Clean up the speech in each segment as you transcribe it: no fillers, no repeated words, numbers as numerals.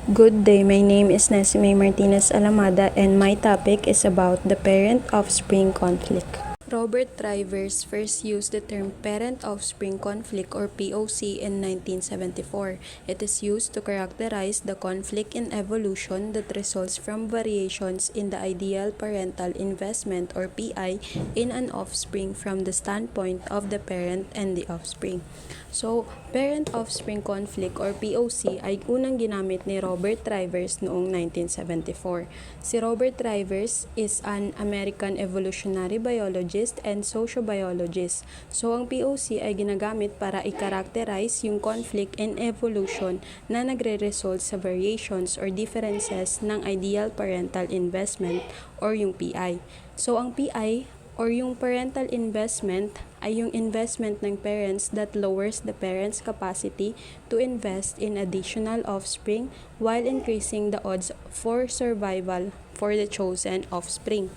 Good day, my name is Nesime Martinez Alamada and my topic is about the parent-offspring conflict. Robert Trivers first used the term parent-offspring conflict or POC in 1974. It is used to characterize the conflict in evolution that results from variations in the ideal parental investment or PI in an offspring from the standpoint of the parent and the offspring. So, parent-offspring conflict or POC ay unang ginamit ni Robert Trivers noong 1974. Si Robert Trivers is an American evolutionary biologist and sociobiologist. So, ang POC ay ginagamit para i-characterize yung conflict in evolution na nagre-result sa variations or differences ng ideal parental investment or yung PI. So, ang PI or yung parental investment ay yung investment ng parents that lowers the parents' capacity to invest in additional offspring while increasing the odds for survival for the chosen offspring.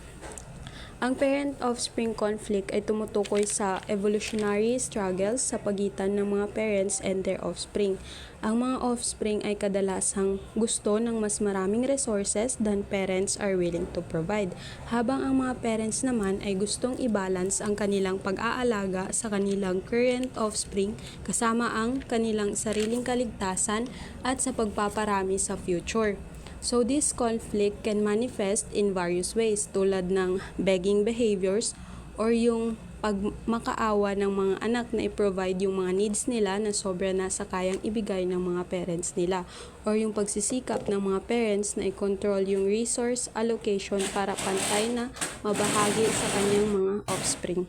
Ang parent-offspring conflict ay tumutukoy sa evolutionary struggles sa pagitan ng mga parents and their offspring. Ang mga offspring ay kadalasang gusto ng mas maraming resources than parents are willing to provide, habang ang mga parents naman ay gustong i-balance ang kanilang pag-aalaga sa kanilang current offspring kasama ang kanilang sariling kaligtasan at sa pagpaparami sa future. So this conflict can manifest in various ways tulad ng begging behaviors or yung pagmakaawa ng mga anak na i-provide yung mga needs nila na sobra na sa kayang ibigay ng mga parents nila or yung pagsisikap ng mga parents na i-control yung resource allocation para pantay na mabahagi sa kanyang mga offspring.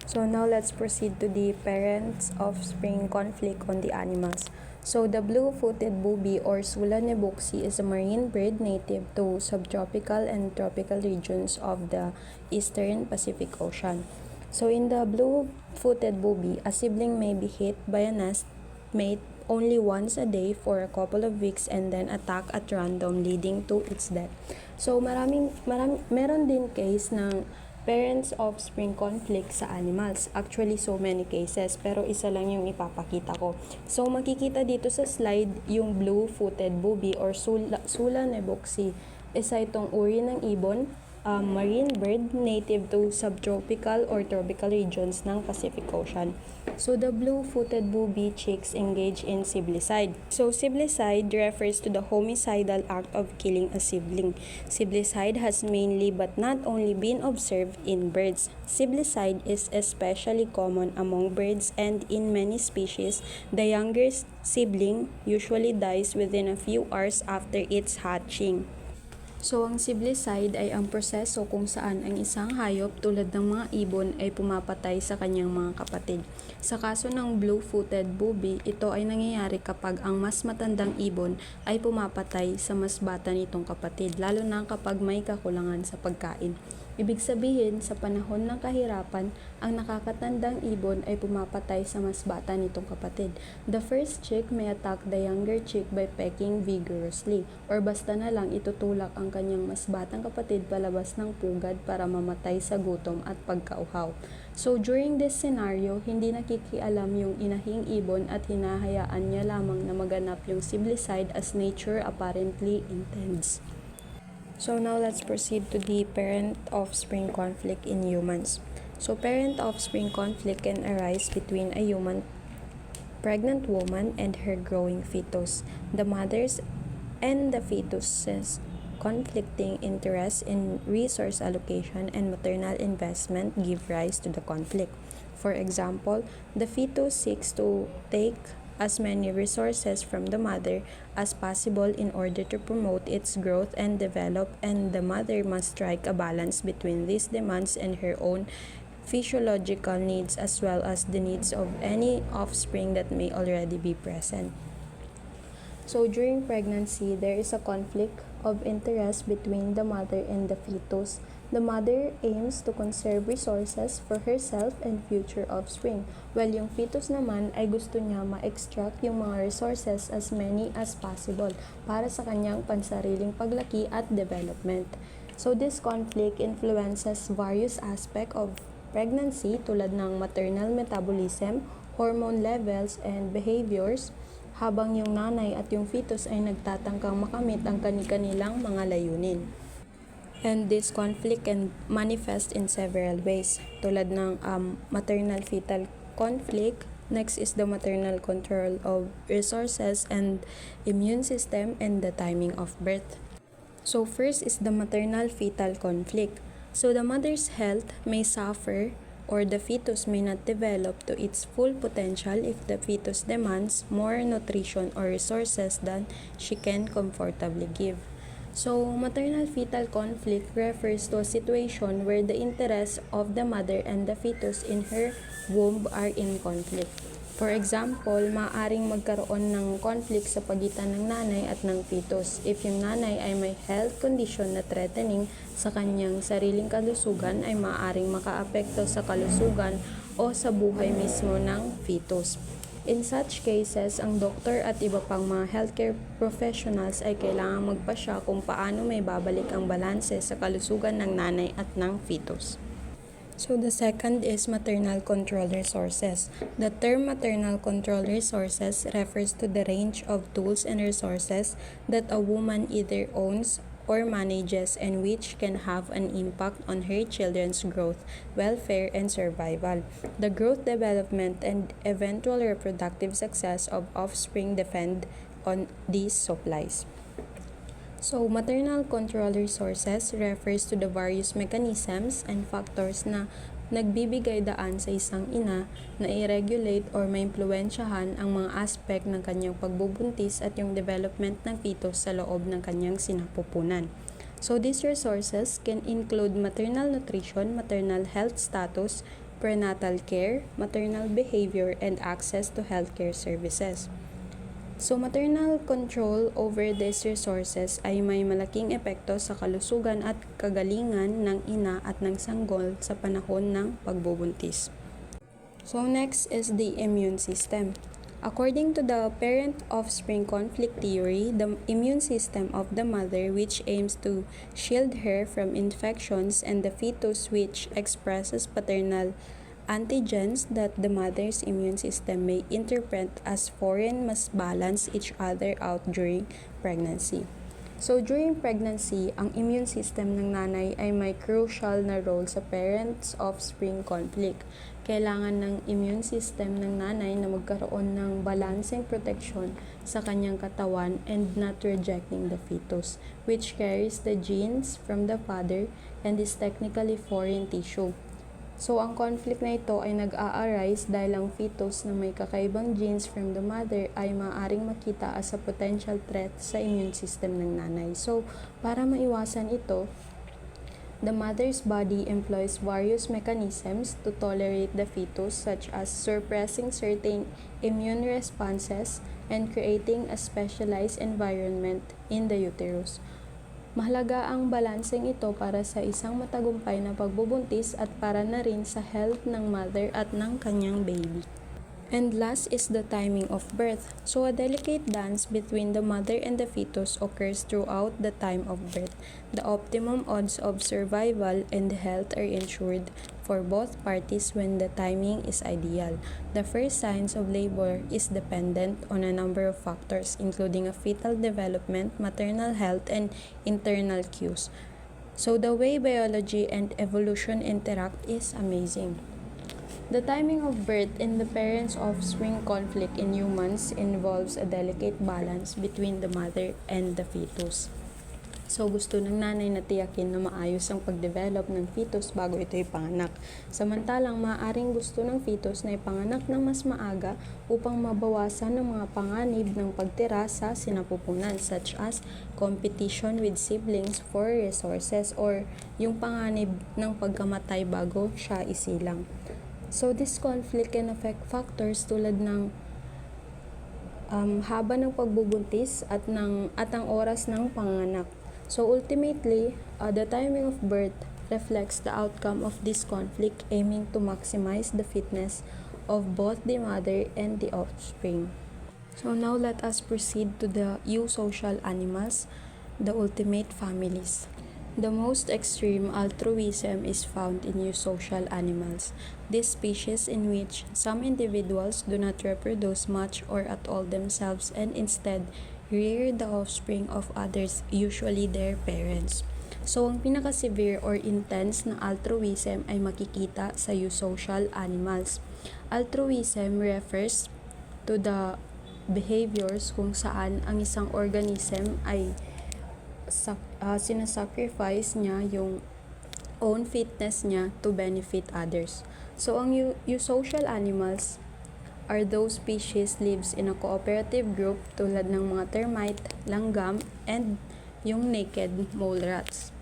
So now let's proceed to the parents-offspring conflict on the animals. So the blue-footed booby or Sula nebuxi is a marine bird native to subtropical and tropical regions of the eastern Pacific Ocean. So in the blue-footed booby, a sibling may be hit by a nest mate only once a day for a couple of weeks and then attack at random leading to its death. So meron din case ng parents-offspring conflict sa animals. Actually, so many cases, pero isa lang yung ipapakita ko. So, makikita dito sa slide yung blue-footed booby or Sula nebuxi. Isa itong uri ng ibon, marine bird native to subtropical or tropical regions ng Pacific Ocean. So, the blue-footed booby chicks engage in siblicide. So, siblicide refers to the homicidal act of killing a sibling. Siblicide has mainly but not only been observed in birds. Siblicide is especially common among birds and in many species, the younger sibling usually dies within a few hours after its hatching. So, ang siblicide ay ang proseso kung saan ang isang hayop tulad ng mga ibon ay pumapatay sa kanyang mga kapatid. Sa kaso ng blue-footed booby, ito ay nangyayari kapag ang mas matandang ibon ay pumapatay sa mas bata nitong kapatid, lalo na kapag may kakulangan sa pagkain. Ibig sabihin, sa panahon ng kahirapan, ang nakakatandang ibon ay pumapatay sa mas bata nitong kapatid. The first chick may attack the younger chick by pecking vigorously, or basta na lang itutulak ang kanyang mas batang kapatid palabas ng pugad para mamatay sa gutom at pagkauhaw. So during this scenario, hindi nakikialam yung inahing ibon at hinahayaan niya lamang na maganap yung siblicide as nature apparently intends. So now let's proceed to the parent-offspring conflict in humans. So parent-offspring conflict can arise between a human pregnant woman and her growing fetus. The mothers and the fetus's conflicting interests in resource allocation and maternal investment give rise to the conflict. For example, the fetus seeks to take as many resources from the mother as possible in order to promote its growth and develop, and the mother must strike a balance between these demands and her own physiological needs as well as the needs of any offspring that may already be present. So during pregnancy, there is a conflict of interest between the mother and the fetus. The mother aims to conserve resources for herself and future offspring, while yung fetus naman ay gusto niya ma-extract yung mga resources as many as possible para sa kanyang pansariling paglaki at development. So this conflict influences various aspects of pregnancy tulad ng maternal metabolism, hormone levels, and behaviors, habang yung nanay at yung fetus ay nagtatangkang makamit ang kani-kanilang mga layunin. And this conflict can manifest in several ways, tulad ng maternal-fetal conflict. Next is the maternal control of resources and immune system and the timing of birth. So first is the maternal-fetal conflict. So the mother's health may suffer or the fetus may not develop to its full potential if the fetus demands more nutrition or resources than she can comfortably give. So, maternal-fetal conflict refers to a situation where the interests of the mother and the fetus in her womb are in conflict. For example, maaaring magkaroon ng conflict sa pagitan ng nanay at ng fetus if yung nanay ay may health condition na threatening sa kanyang sariling kalusugan ay maaaring makaapekto sa kalusugan o sa buhay mismo ng fetus. In such cases, ang doktor at iba pang mga healthcare professionals ay kailangang magpasya kung paano may babalik ang balanse sa kalusugan ng nanay at ng fetus. So the second is maternal control resources. The term maternal control resources refers to the range of tools and resources that a woman either owns or manages and which can have an impact on her children's growth, welfare, and survival. The growth, development, and eventual reproductive success of offspring depend on these supplies. So, maternal control resources refers to the various mechanisms and factors na nagbibigay daan sa isang ina na i-regulate or maimpluwensyahan ang mga aspect ng kanyang pagbubuntis at yung development ng fetus sa loob ng kanyang sinapupunan. So, these resources can include maternal nutrition, maternal health status, prenatal care, maternal behavior, and access to healthcare services. So, maternal control over these resources ay may malaking epekto sa kalusugan at kagalingan ng ina at ng sanggol sa panahon ng pagbubuntis. So, next is the immune system. According to the parent-offspring conflict theory, the immune system of the mother, which aims to shield her from infections, and the fetus, which expresses paternal antigens that the mother's immune system may interpret as foreign, must balance each other out during pregnancy. So, during pregnancy, ang immune system ng nanay ay may crucial na role sa parents-offspring conflict. Kailangan ng immune system ng nanay na magkaroon ng balancing protection sa kanyang katawan and not rejecting the fetus, which carries the genes from the father and is technically foreign tissue. So, ang conflict na ito ay nag-a-arise dahil ang fetus na may kakaibang genes from the mother ay maaaring makita as a potential threat sa immune system ng nanay. So, para maiwasan ito, the mother's body employs various mechanisms to tolerate the fetus, such as suppressing certain immune responses and creating a specialized environment in the uterus. Mahalaga ang balanseng ito para sa isang matagumpay na pagbubuntis at para na rin sa health ng mother at ng kanyang baby. And last is the timing of birth. So, a delicate dance between the mother and the fetus occurs throughout the time of birth. The optimum odds of survival and health are ensured for both parties when the timing is ideal. The first signs of labor is dependent on a number of factors, including a fetal development, maternal health, and internal cues. So, the way biology and evolution interact is amazing. The timing of birth in the parents-offspring conflict in humans involves a delicate balance between the mother and the fetus. So, gusto ng nanay na tiyakin na maayos ang pagdevelop ng fetus bago ito ipanganak. Samantalang, maaaring gusto ng fetus na ipanganak ng mas maaga upang mabawasan ang mga panganib ng pagtira sa sinapupunan, such as competition with siblings for resources or yung panganib ng pagkamatay bago siya isilang. So, this conflict can affect factors tulad ng haba ng pagbubuntis at ang oras ng panganak. So, ultimately, the timing of birth reflects the outcome of this conflict, aiming to maximize the fitness of both the mother and the offspring. So, now let us proceed to the eusocial animals, the ultimate families. The most extreme altruism is found in eusocial animals. These species in which some individuals do not reproduce much or at all themselves and instead rear the offspring of others, usually their parents. So, ang pinaka-severe or intense na altruism ay makikita sa eusocial animals. Altruism refers to the behaviors kung saan ang isang organism ay sinasacrifice niya yung own fitness niya to benefit others. So, ang eusocial animals are those species lives in a cooperative group tulad ng mga termite, langgam, and yung naked mole rats.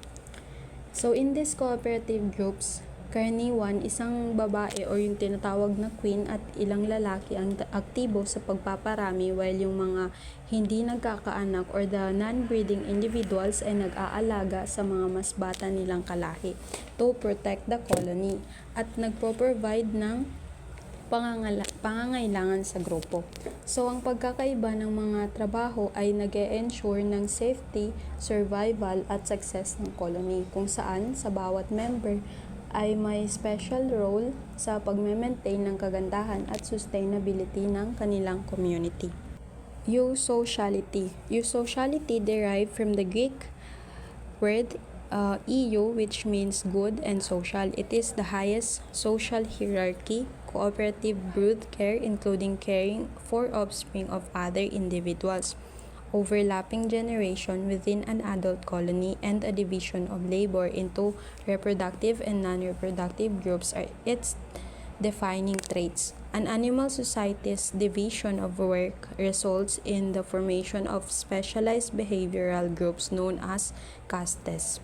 So, in these cooperative groups, karaniwan isang babae o yung tinatawag na queen at ilang lalaki ang aktibo sa pagpaparami while yung mga hindi nagkakaanak or the non-breeding individuals ay nag-aalaga sa mga mas bata nilang kalahi to protect the colony at nagpo-provide ng pangangailangan sa grupo. So, ang pagkakaiba ng mga trabaho ay nag-e-ensure ng safety, survival, at success ng colony kung saan sa bawat member ay may special role sa pagme-maintain ng kagandahan at sustainability ng kanilang community. Eusociality. Eusociality derived from the Greek word EU, which means good and social. It is the highest social hierarchy, cooperative brood care, including caring for offspring of other individuals, overlapping generation within an adult colony, and a division of labor into reproductive and non-reproductive groups are its defining traits. An animal society's division of work results in the formation of specialized behavioral groups known as castes.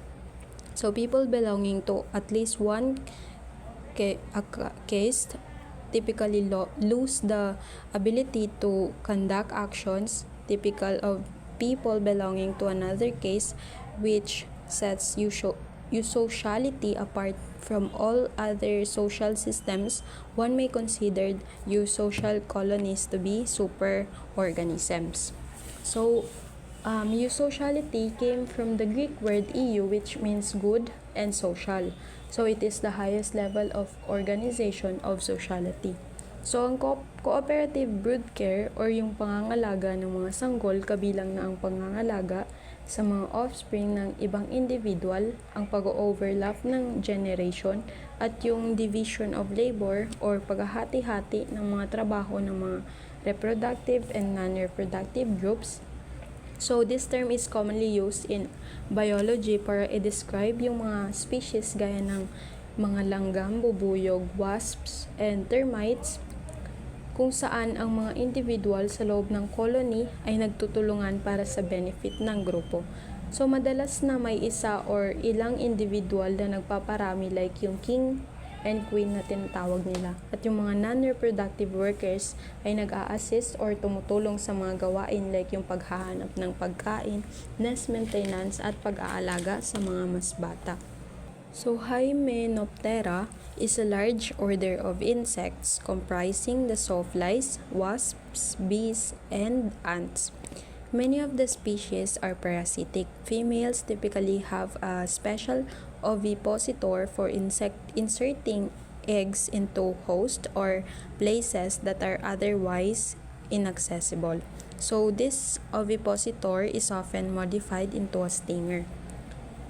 So, people belonging to at least one caste typically lose the ability to conduct actions typical of people belonging to another caste, which sets eusociality apart from all other social systems. One may consider eusocial colonies to be superorganisms. So, eusociality came from the Greek word EU, which means good and social. So, it is the highest level of organization of sociality. So, ang cooperative brood care or yung pangangalaga ng mga sanggol kabilang na ang pangangalaga sa mga offspring ng ibang individual, ang pag-overlap ng generation, at yung division of labor or paghahati-hati ng mga trabaho ng mga reproductive and non-reproductive groups. So, this term is commonly used in biology para i-describe yung mga species gaya ng mga langgam, bubuyog, wasps, and termites, kung saan ang mga individual sa loob ng colony ay nagtutulungan para sa benefit ng grupo. So, madalas na may isa or ilang individual na nagpaparami like yung king and queen na tinatawag nila. At yung mga non-reproductive workers ay nag-a-assist or tumutulong sa mga gawain like yung paghahanap ng pagkain, nest maintenance, at pag-aalaga sa mga mas bata. So, Hymenoptera is a large order of insects comprising the sawflies, wasps, bees, and ants. Many of the species are parasitic. Females typically have a special ovipositor for inserting eggs into hosts or places that are otherwise inaccessible. So, this ovipositor is often modified into a stinger.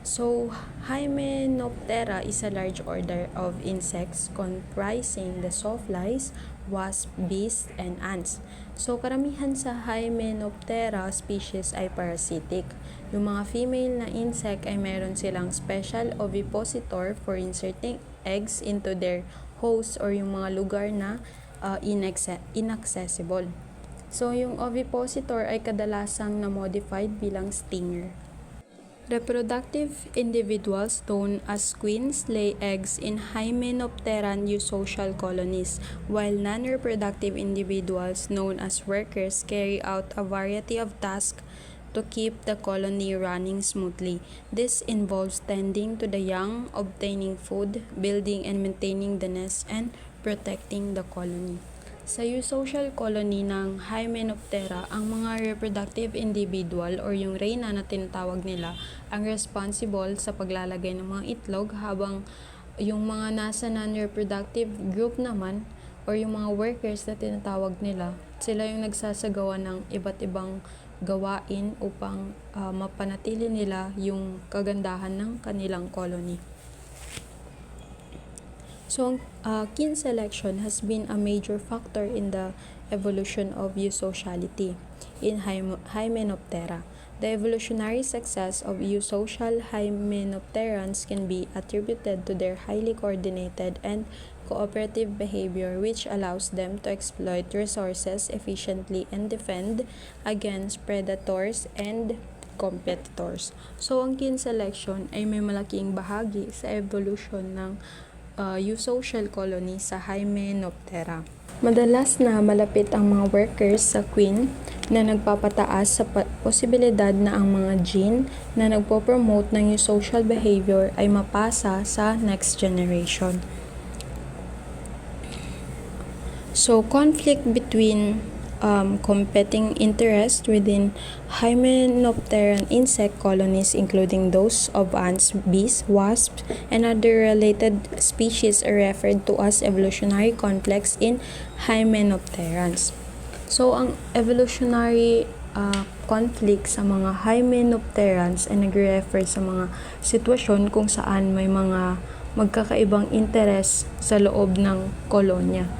So, Hymenoptera is a large order of insects comprising the sawflies, wasps, bees, and ants. So, karamihan sa Hymenoptera species ay parasitic. Yung mga female na insect ay meron silang special ovipositor for inserting eggs into their host or yung mga lugar na inaccessible. So, yung ovipositor ay kadalasang na-modified bilang stinger. Reproductive individuals known as queens lay eggs in Hymenopteran eusocial colonies, while non-reproductive individuals known as workers carry out a variety of tasks to keep the colony running smoothly. This involves tending to the young, obtaining food, building and maintaining the nest, and protecting the colony. Sa eusocial colony ng Hymenoptera, ang mga reproductive individual or yung reyna na tinatawag nila ang responsible sa paglalagay ng mga itlog, habang yung mga nasa non-reproductive group naman or yung mga workers na tinatawag nila, sila yung nagsasagawa ng iba't ibang gawain upang mapanatili nila yung kagandahan ng kanilang colony. So, kin selection has been a major factor in the evolution of eusociality in Hymenoptera. The evolutionary success of eusocial hymenopterans can be attributed to their highly coordinated and cooperative behavior, which allows them to exploit resources efficiently and defend against predators and competitors. So, ang kin selection ay may malaking bahagi sa evolution ng eusocial colony sa Hymenoptera. Madalas na malapit ang mga workers sa queen na nagpapataas sa posibilidad na ang mga gene na nagpo-promote ng eusocial behavior ay mapasa sa next generation. So, conflict between competing interests within Hymenopteran insect colonies, including those of ants, bees, wasps, and other related species, are referred to as evolutionary conflicts in Hymenopterans. So, ang evolutionary conflict sa mga Hymenopterans ay nagre-refer sa mga sitwasyon kung saan may mga magkakaibang interes sa loob ng kolonya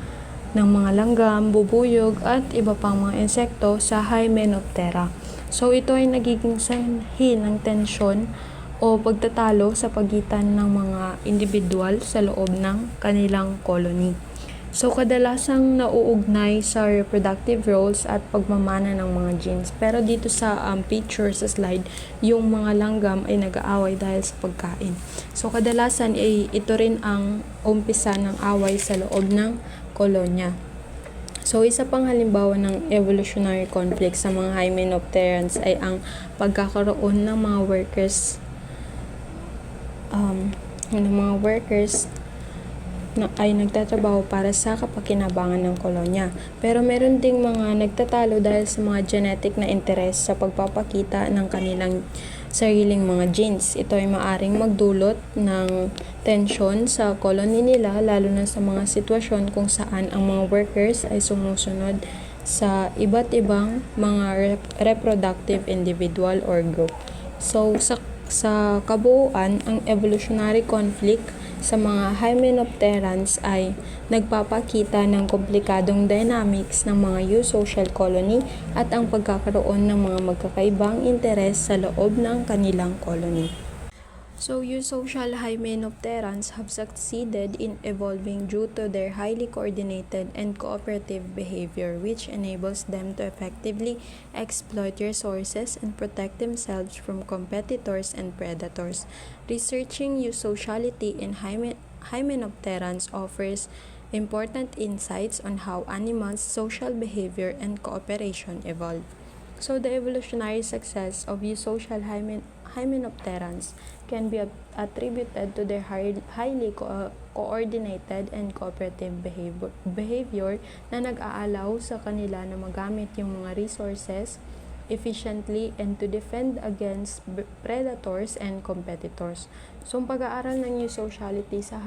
ng mga langgam, bubuyog, at iba pang mga insekto sa Hymenoptera. So, ito ay nagiging sanhi ng tensyon o pagtatalo sa pagitan ng mga individual sa loob ng kanilang colony. So, kadalasang nauugnay sa reproductive roles at pagmamana ng mga genes. Pero dito sa picture sa slide, yung mga langgam ay nag-aaway dahil sa pagkain. So, kadalasan ay ito rin ang umpisa ng away sa loob ng kolonya. So, isa pang halimbawa ng evolutionary conflict sa mga Hymenopterans ay ang pagkakaroon ng mga workers na ay nagtatrabaho para sa kapakinabangan ng kolonya. Pero meron ding mga nagtatalo dahil sa mga genetic na interes sa pagpapakita ng kanilang sariling mga genes. Ito ay maaring magdulot ng tensyon sa colony nila, lalo na sa mga sitwasyon kung saan ang mga workers ay sumusunod sa iba't ibang mga reproductive individual or group. So, sa kabuuan, ang evolutionary conflict sa mga Hymenopterans ay nagpapakita ng komplikadong dynamics ng mga eusocial colony at ang pagkakaroon ng mga magkakaibang interes sa loob ng kanilang colony. So, eusocial Hymenopterans have succeeded in evolving due to their highly coordinated and cooperative behavior, which enables them to effectively exploit resources and protect themselves from competitors and predators. Researching eusociality in Hymenopterans offers important insights on how animals' social behavior and cooperation evolve. So, the evolutionary success of eusocial Hymenopterans can be attributed to their highly coordinated and cooperative behavior na nag-aalaw sa kanila na magamit yung mga resources efficiently and to defend against predators and competitors. So, ang pag-aaral ng eusociality sa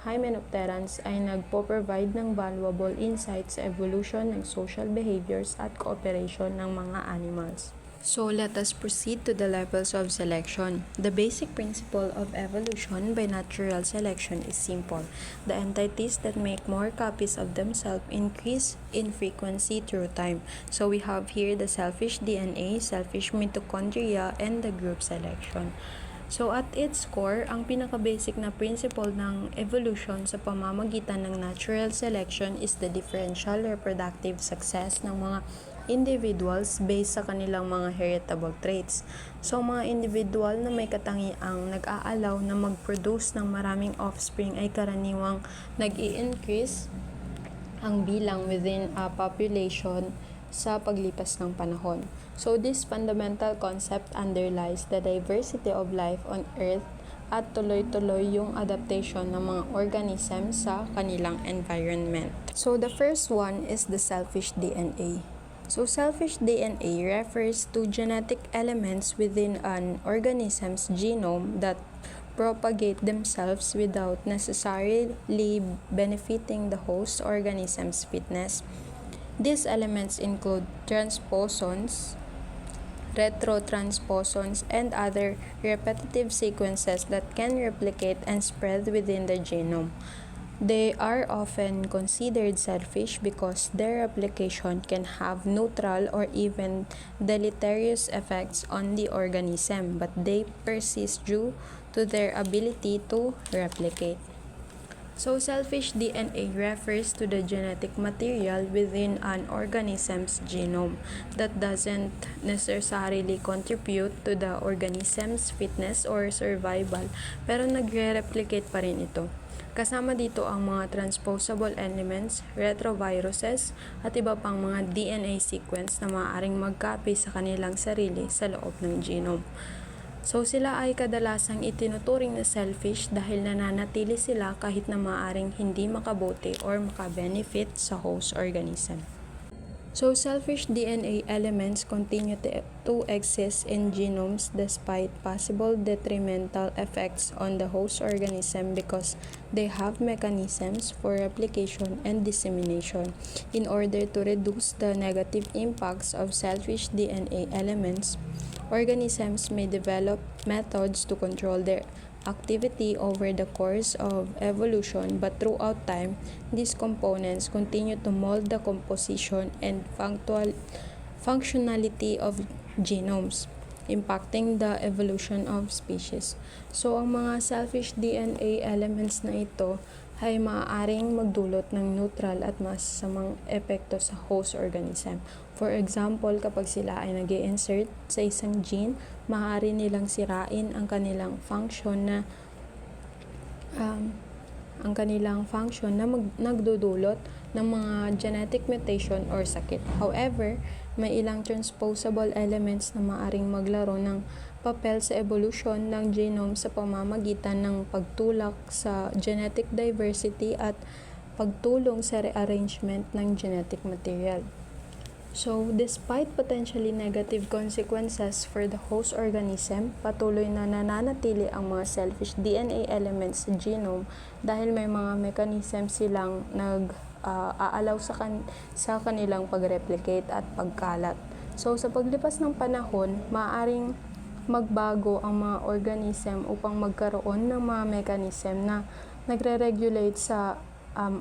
Hymenopterans ay nagpo-provide ng valuable insights sa evolution ng social behaviors at cooperation ng mga animals. So, let us proceed to the levels of selection. The basic principle of evolution by natural selection is simple. The entities that make more copies of themselves increase in frequency through time. So, we have here the selfish DNA, selfish mitochondria, and the group selection. So, at its core, ang pinaka-basic na principle ng evolution sa pamamagitan ng natural selection is the differential reproductive success ng mga individuals based sa kanilang mga heritable traits. So, mga individual na may katangiang nag-aalaw na mag-produce ng maraming offspring ay karaniwang nag-i-increase ang bilang within a population sa paglipas ng panahon. So, this fundamental concept underlies the diversity of life on Earth at tuloy-tuloy yung adaptation ng mga organism sa kanilang environment. So the first one is the selfish DNA. So selfish DNA refers to genetic elements within an organism's genome that propagate themselves without necessarily benefiting the host organism's fitness. These elements include transposons, retrotransposons, and other repetitive sequences that can replicate and spread within the genome. They are often considered selfish because their replication can have neutral or even deleterious effects on the organism, but they persist due to their ability to replicate. So, selfish DNA refers to the genetic material within an organism's genome that doesn't necessarily contribute to the organism's fitness or survival, pero nagre-replicate pa rin ito. Kasama dito ang mga transposable elements, retroviruses, at iba pang mga DNA sequence na maaaring mag-copy sa kanilang sarili sa loob ng genome. So sila ay kadalasang itinuturing na selfish dahil nananatili sila kahit na maaaring hindi makabuti or makabenefit sa host organism. So selfish DNA elements continue to exist in genomes despite possible detrimental effects on the host organism because they have mechanisms for replication and dissemination. In order to reduce the negative impacts of selfish DNA elements, organisms may develop methods to control their activity over the course of evolution, but throughout time, these components continue to mold the composition and functionality of genomes, impacting the evolution of species. So, ang mga selfish DNA elements na ito ay maaaring magdulot ng neutral at masasamang epekto sa host organism. For example, kapag sila ay nag-i-insert sa isang gene, maaari nilang sirain ang kanilang function na nagdudulot ng mga genetic mutation or sakit. However, may ilang transposable elements na maaaring maglaro ng papel sa evolution ng genome sa pamamagitan ng pagtulak sa genetic diversity at pagtulong sa rearrangement ng genetic material. So, despite potentially negative consequences for the host organism, patuloy na nananatili ang mga selfish DNA elements sa genome dahil may mga mechanism silang nag-aalaw sa kanilang pag-replicate at pagkalat. So, sa paglipas ng panahon, maaaring magbago ang mga organism upang magkaroon ng mga mechanism na nagre-regulate sa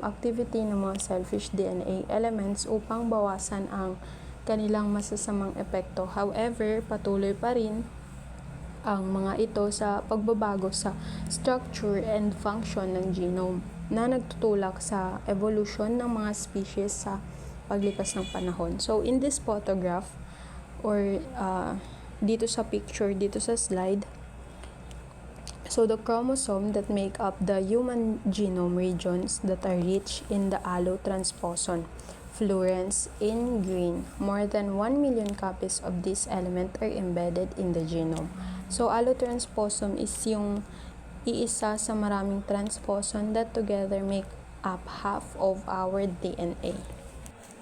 activity ng mga selfish DNA elements upang bawasan ang kanilang masasamang epekto. However, patuloy pa rin ang mga ito sa pagbabago sa structure and function ng genome na nagtutulak sa evolution ng mga species sa paglipas ng panahon. So, in this photograph or dito sa picture, dito sa slide, so the chromosome that make up the human genome regions that are rich in the allotransposon fluoresce in green. More than 1 million copies of this element are embedded in the genome. So allotransposon is yung iisa sa maraming transposon that together make up half of our DNA.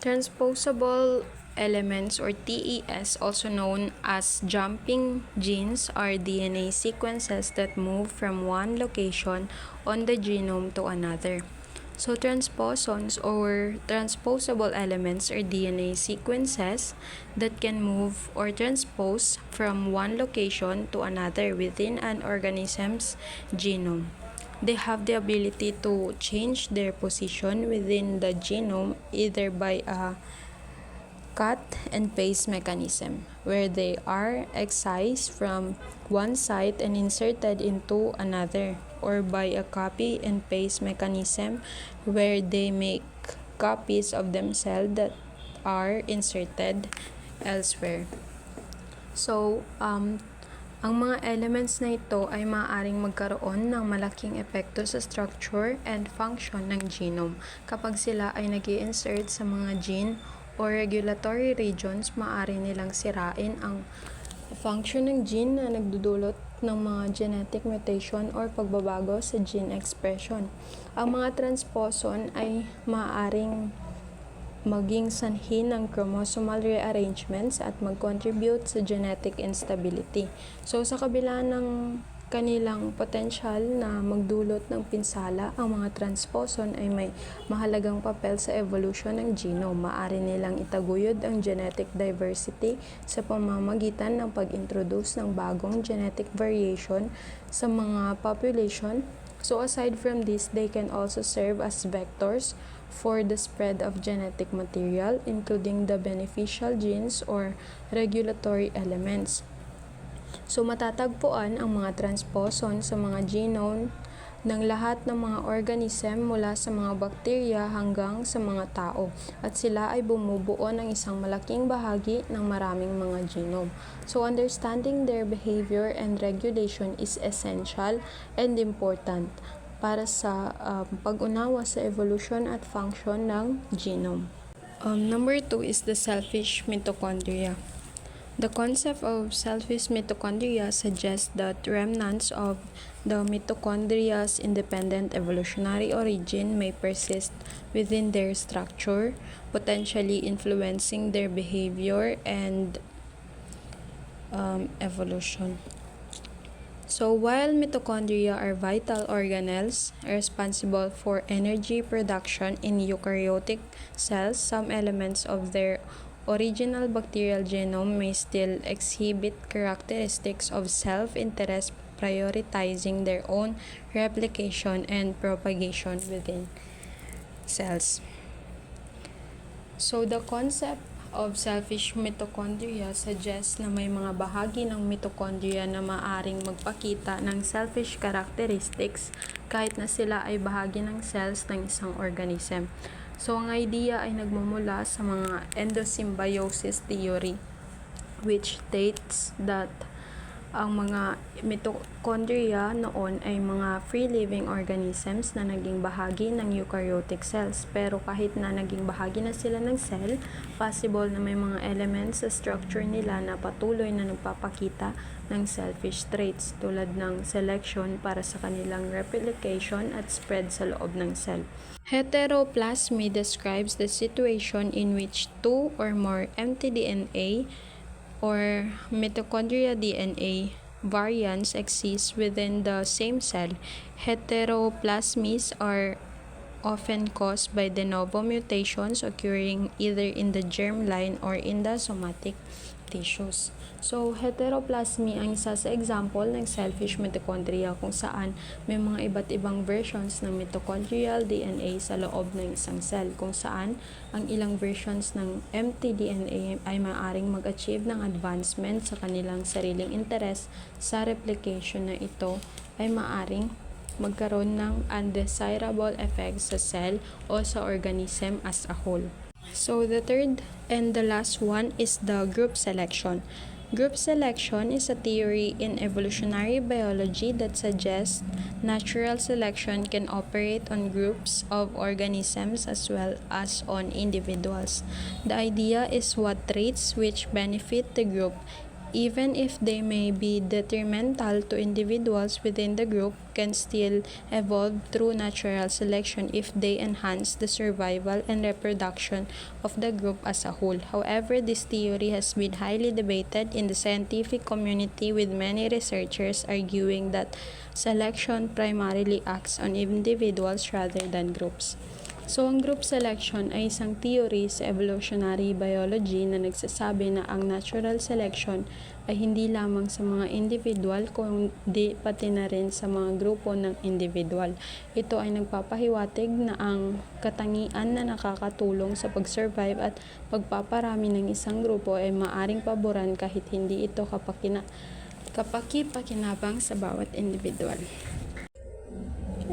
Transposable elements or TES, also known as jumping genes, are DNA sequences that move from one location on the genome to another. So transposons or transposable elements are DNA sequences that can move or transpose from one location to another within an organism's genome. They have the ability to change their position within the genome either by a cut and paste mechanism, where they are excised from one site and inserted into another, or by a copy and paste mechanism, where they make copies of themselves that are inserted elsewhere. So, ang mga elements na ito ay maaaring magkaroon ng malaking epekto sa structure and function ng genome. Kapag sila ay nag-i-insert sa mga gene or regulatory regions, maaari nilang sirain ang Function ng gene na nagdudulot ng mga genetic mutation or pagbabago sa gene expression. Ang mga transposon ay maaaring maging sanhi ng chromosomal rearrangements at mag-contribute sa genetic instability. So, sa kabila ng kanilang potensyal na magdulot ng pinsala, ang mga transposon ay may mahalagang papel sa evolution ng genome. Maaari nilang itaguyod ang genetic diversity sa pamamagitan ng pag-introduce ng bagong genetic variation sa mga population. So aside from this, they can also serve as vectors for the spread of genetic material, including the beneficial genes or regulatory elements. So matatagpuan ang mga transposon sa mga genome ng lahat ng mga organism mula sa mga bakterya hanggang sa mga tao, at sila ay bumubuo ng isang malaking bahagi ng maraming mga genome. So understanding their behavior and regulation is essential and important para sa pag-unawa sa evolution at function ng genome. Number 2 is the selfish mitochondria. The concept of selfish mitochondria suggests that remnants of the mitochondria's independent evolutionary origin may persist within their structure, potentially influencing their behavior and evolution. So while mitochondria are vital organelles responsible for energy production in eukaryotic cells, some elements of their original bacterial genome may still exhibit characteristics of self-interest, prioritizing their own replication and propagation within cells. So the concept of selfish mitochondria suggests na may mga bahagi ng mitochondria na maaring magpakita ng selfish characteristics kahit na sila ay bahagi ng cells ng isang organism. So, ang idea ay nagmumula sa mga endosymbiosis theory, which states that ang mga mitochondria noon ay mga free-living organisms na naging bahagi ng eukaryotic cells. Pero kahit na naging bahagi na sila ng cell, possible na may mga elements sa structure nila na patuloy na nagpapakita ng selfish traits tulad ng selection para sa kanilang replication at spread sa loob ng cell. Heteroplasmy describes the situation in which two or more mtDNA or mitochondria DNA variants exist within the same cell. Heteroplasmies are often caused by de novo mutations occurring either in the germline or in the somatic tissues. So, heteroplasmy ang isa sa example ng selfish mitochondria kung saan may mga iba't ibang versions ng mitochondrial DNA sa loob ng isang cell, kung saan ang ilang versions ng mtDNA ay maaaring mag-achieve ng advancement sa kanilang sariling interes sa replication na ito ay maaaring magkaroon ng undesirable effects sa cell o sa organism as a whole. So the third and the last one is the group selection. Group selection is a theory in evolutionary biology that suggests natural selection can operate on groups of organisms as well as on individuals. The idea is what traits which benefit the group, even if they may be detrimental to individuals within the group, can still evolve through natural selection if they enhance the survival and reproduction of the group as a whole. However, this theory has been highly debated in the scientific community, with many researchers arguing that selection primarily acts on individuals rather than groups. So, ang group selection ay isang theory sa evolutionary biology na nagsasabi na ang natural selection ay hindi lamang sa mga individual kundi pati na rin sa mga grupo ng individual. Ito ay nagpapahiwatig na ang katangian na nakakatulong sa pag-survive at pagpaparami ng isang grupo ay maaring paboran kahit hindi ito kapaki-pakinabang sa bawat individual.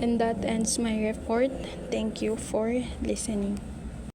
And that ends my report. Thank you for listening.